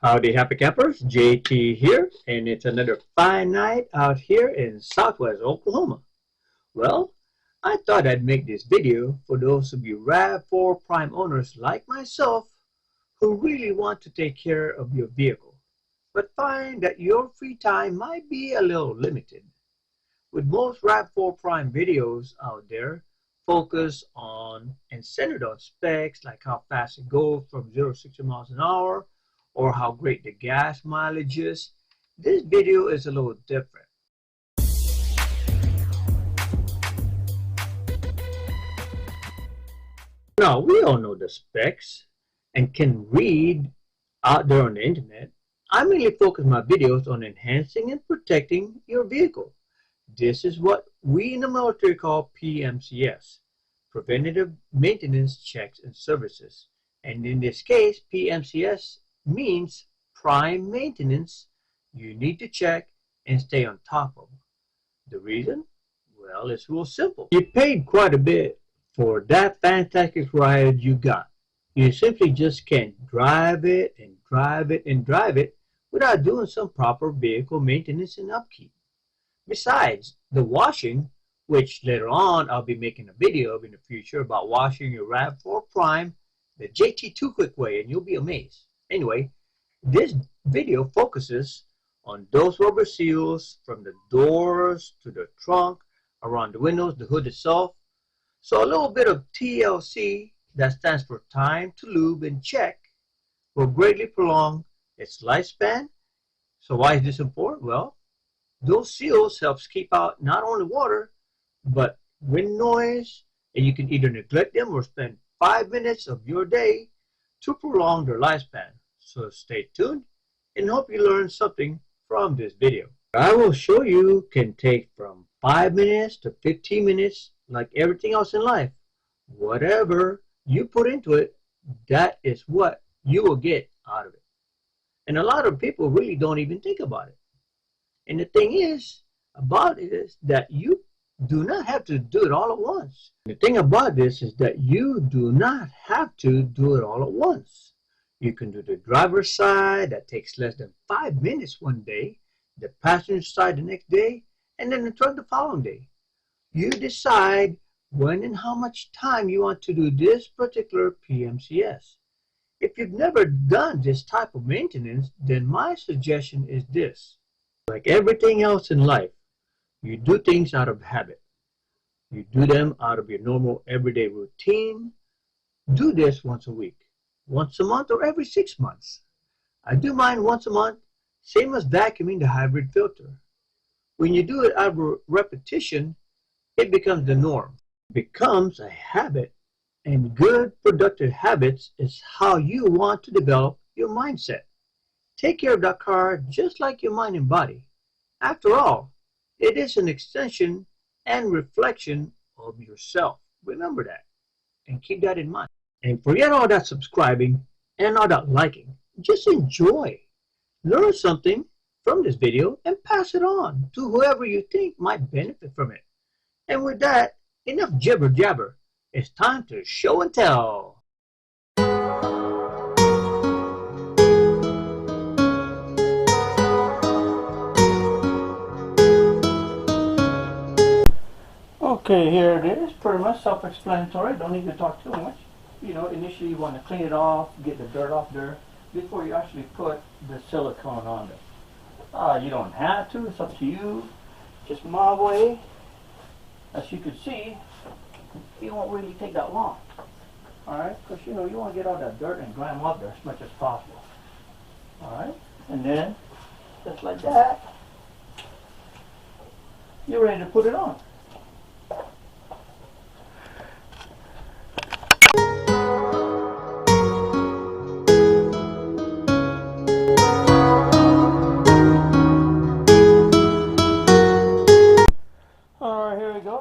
Howdy, happy campers. JT here, and it's another fine night out here in southwest Oklahoma. Well, I thought I'd make this video for those of you RAV4 Prime owners like myself who really want to take care of your vehicle, but find that your free time might be a little limited. With most RAV4 Prime videos out there focus on and centered on specs like how fast it goes from 0 to 60 miles an hour, or how great the gas mileage is, this video is a little different. Now, we all know the specs and can read out there on the internet. I mainly focus my videos on enhancing and protecting your vehicle. This is what we in the military call PMCS, Preventative Maintenance Checks and Services. And in this case, PMCS means prime maintenance you need to check and stay on top of. The reason? Well, it's real simple. You paid quite a bit for that fantastic ride you got. You simply just can't drive it and drive it and drive it without doing some proper vehicle maintenance and upkeep. Besides, the washing, which later on I'll be making a video of in the future about washing your RAV4 Prime the JT2 quick way, and you'll be amazed. Anyway, this video focuses on those rubber seals from the doors to the trunk, around the windows, the hood itself. So a little bit of TLC, that stands for time to lube and check, will greatly prolong its lifespan. So why is this important? Well, those seals helps keep out not only water, but wind noise, and you can either neglect them or spend 5 minutes of your day to prolong their lifespan. So stay tuned and hope you learn something from this video. I will show you can take from 5 minutes to 15 minutes, like everything else in life. Whatever you put into it, that is what you will get out of it. And a lot of people really don't even think about it. And the thing is about it is that you do not have to do it all at once. The thing about this is that you do not have to do it all at once. You can do the driver's side, that takes less than 5 minutes one day, the passenger side the next day, and then the truck the following day. You decide when and how much time you want to do this particular PMCS. If you've never done this type of maintenance, then my suggestion is this. Like everything else in life, you do things out of habit. You do them out of your normal everyday routine. Do this once a week, once a month, or every 6 months. I do mine once a month, same as vacuuming the hybrid filter. When you do it out of repetition, it becomes the norm. It becomes a habit, and good productive habits is how you want to develop your mindset. Take care of that car just like your mind and body. After all, it is an extension and reflection of yourself. Remember that and keep that in mind. And forget all that subscribing and all that liking. Just enjoy. Learn something from this video and pass it on to whoever you think might benefit from it. And with that, enough jibber jabber. It's time to show and tell. Okay, here it is. Pretty much self-explanatory. Don't need to talk too much. You know, initially you want to clean it off, get the dirt off there before you actually put the silicone on there. You don't have to. It's up to you. Just my way. As you can see, it won't really take that long. Alright? Because, you know, you want to get all that dirt and grime up there as much as possible. Alright? And then, just like that, you're ready to put it on.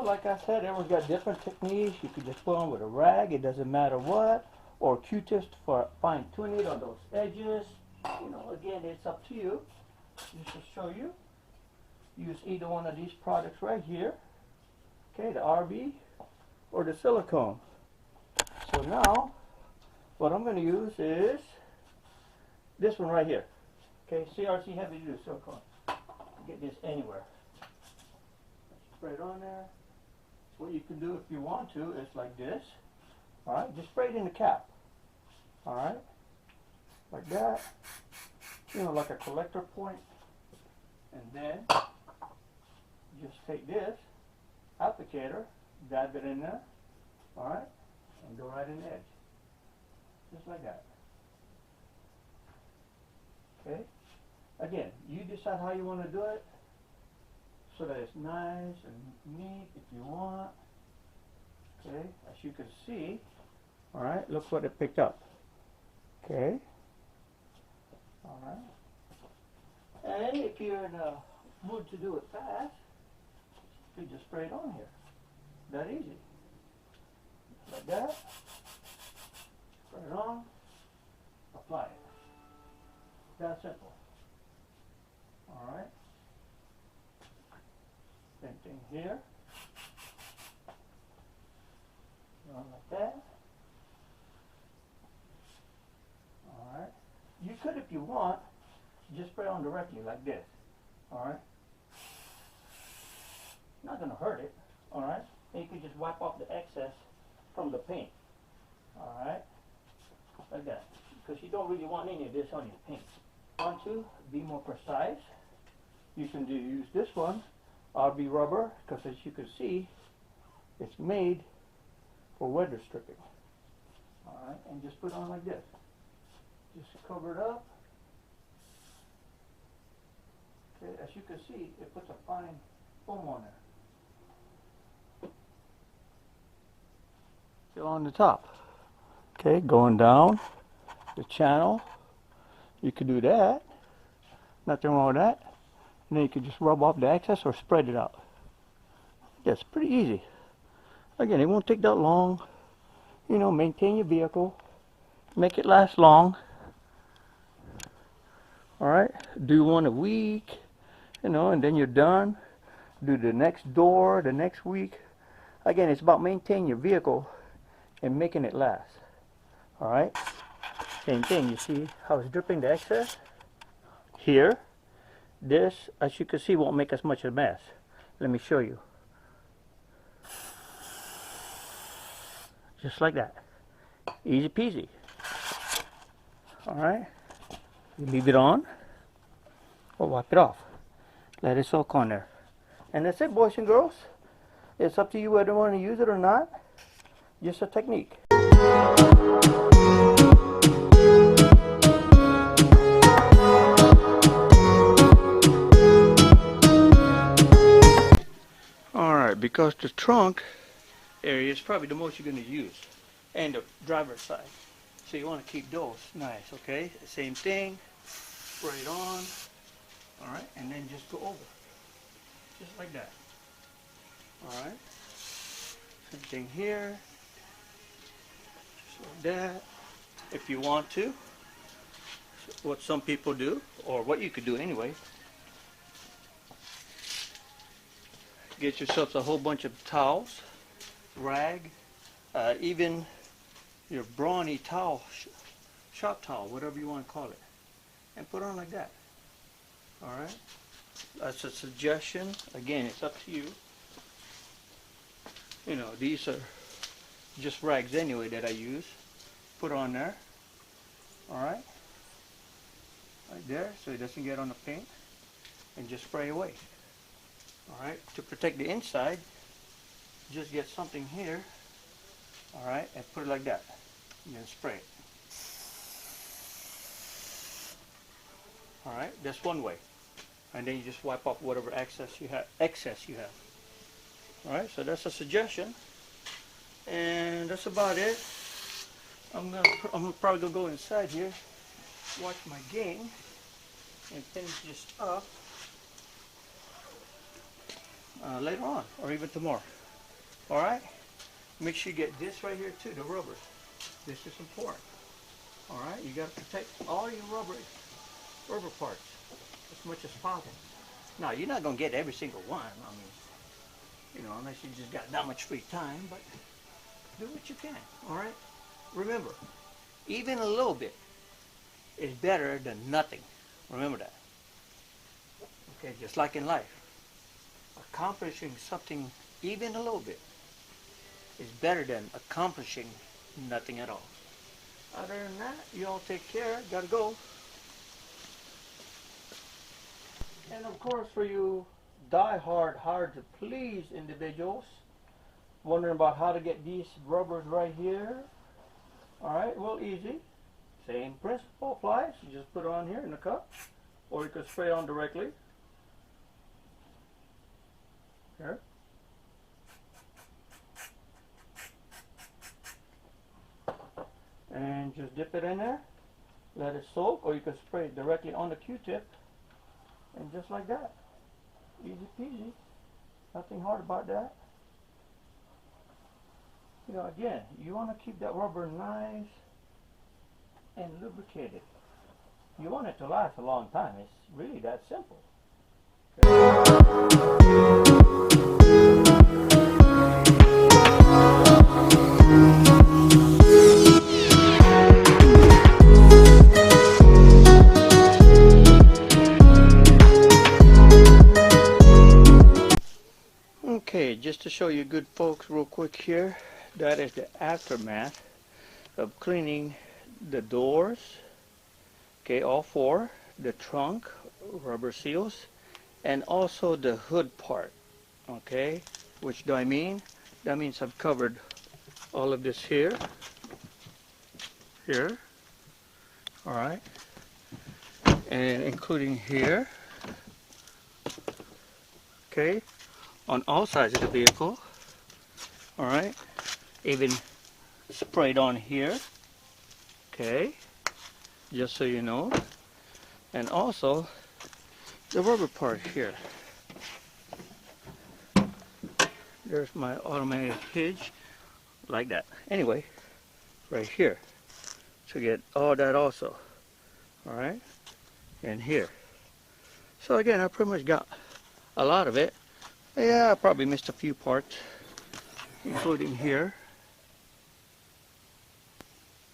Like I said, everyone's got different techniques. You could just put on with a rag, it doesn't matter what, or Q-tips for fine tuning it on those edges. You know, again, it's up to you. Just to show you, use either one of these products right here. Okay, the RB or the silicone. So now, what I'm going to use is this one right here. Okay, CRC heavy duty silicone. Get this anywhere. Spray it on there. What you can do if you want to is like this. Alright, just spray it in the cap. Alright, like that. You know, like a collector point. And then just take this applicator, dab it in there. Alright, and go right in the edge. Just like that. Okay? Again, you decide how you want to do it so that it's nice and neat if you want. Okay, as you can see, alright, look what it picked up. Okay, alright. And if you're in a mood to do it fast, you just spray it on here. That easy. Like that. Spray it on, apply it. That simple. Alright. Same thing here. On like that. Alright. You could, if you want, just spray on directly like this. Alright. Not going to hurt it. Alright. And you can just wipe off the excess from the paint. Alright. Like that. Because you don't really want any of this on your paint. Want to be more precise, you can use this one, RB rubber, because as you can see, it's made for weather stripping. Alright, and just put it on like this. Just cover it up. Okay, as you can see, it puts a fine foam on there. Still on the top. Okay, going down the channel. You could do that. Nothing wrong with that. And then you could just rub off the excess or spread it out. Yeah, it's pretty easy. Again, it won't take that long. You know, maintain your vehicle. Make it last long. Alright, do one a week. You know, and then you're done. Do the next door, the next week. Again, it's about maintaining your vehicle and making it last. Alright. Same thing, you see how it's dripping the excess? Here, this, as you can see, won't make as much of a mess. Let me show you. Just like that. Easy peasy. Alright, you leave it on, or wipe it off. Let it soak on there. And that's it, boys and girls. It's up to you whether you want to use it or not. Just a technique. Alright, because the trunk area is probably the most you're going to use, and the driver's side. So you want to keep those nice, okay? Same thing, spray it on, alright, and then just go over. Just like that. Alright. Same thing here. Just like that. If you want to, what some people do, or what you could do anyway, get yourself a whole bunch of towels, rag, even your brawny towel, shop towel, whatever you want to call it, and put on like that. Alright? That's a suggestion. Again, it's up to you. You know, these are just rags anyway that I use. Put on there. Alright? Right there, so it doesn't get on the paint. And just spray away. Alright? To protect the inside, just get something here. Alright? And put it like that. And then spray it. Alright? That's one way. And then you just wipe off whatever excess you have. Alright, so that's a suggestion. And that's about it. I'm probably gonna go inside here, watch my game, and finish this up later on, or even tomorrow. Alright? Make sure you get this right here too, the rubber. This is important. Alright, you gotta protect all your rubber parts as much as possible. Now, you're not going to get every single one, I mean, you know, unless you just got that much free time, but do what you can, alright? Remember, even a little bit is better than nothing. Remember that. Okay, just like in life, accomplishing something even a little bit is better than accomplishing nothing at all. Other than that, you all take care. Gotta go. And of course, for you die-hard, hard-to-please individuals wondering about how to get these rubbers right here, all right, well, easy. Same principle applies. You just put it on here in the cup, or you can spray it on directly. Here. And just dip it in there, let it soak, or you can spray it directly on the Q-tip, and just like that. Easy peasy. Nothing hard about that. You know, again, you want to keep that rubber nice and lubricated. You want it to last a long time. It's really that simple. Okay, just to show you good folks real quick here, that is the aftermath of cleaning the doors, okay, all four, the trunk, rubber seals, and also the hood part, okay. Which do I mean? That means I've covered all of this here, alright, and including here, okay, on all sides of the vehicle, alright, even sprayed on here, okay, just so you know, and also the rubber part here. There's my automatic hinge, like that. Anyway, right here, to get all that also, alright, and here. So again, I pretty much got a lot of it. Yeah, I probably missed a few parts, including here.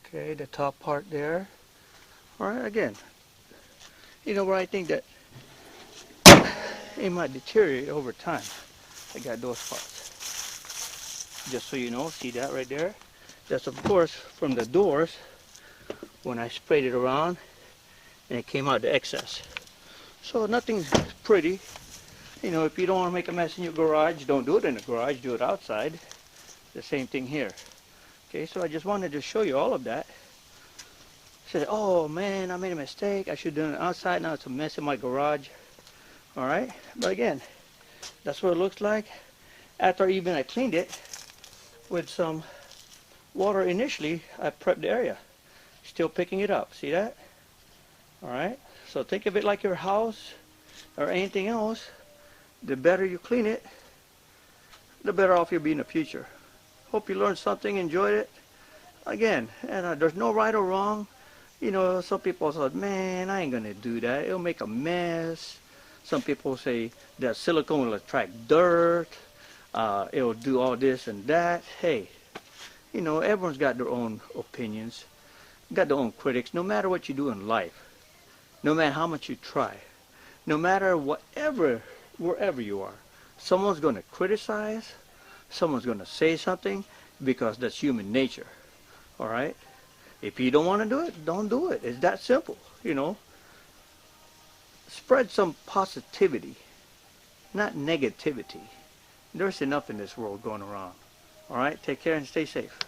Okay, the top part there. Alright, again, you know where I think that it might deteriorate over time. I got those parts. Just so you know, see that right there? That's of course from the doors when I sprayed it around and it came out the excess. So nothing's pretty. You know, if you don't want to make a mess in your garage, don't do it in the garage, do it outside. The same thing here. Okay, so I just wanted to show you all of that. Said, oh man, I made a mistake. I should have done it outside. Now it's a mess in my garage. Alright, but again, that's what it looks like. After even I cleaned it with some water initially, I prepped the area. Still picking it up. See that? Alright, so think of it like your house or anything else. The better you clean it, the better off you'll be in the future. Hope you learned something, enjoyed it. Again, and there's no right or wrong. You know, some people say, man, I ain't gonna do that. It'll make a mess. Some people say that silicone will attract dirt. It'll do all this and that. Hey, you know, everyone's got their own opinions, got their own critics, no matter what you do in life, no matter how much you try, no matter whatever, wherever you are. Someone's going to criticize, someone's going to say something, because that's human nature. All right? If you don't want to do it, don't do it. It's that simple, you know. Spread some positivity, not negativity. There's enough in this world going around. All right? Take care and stay safe.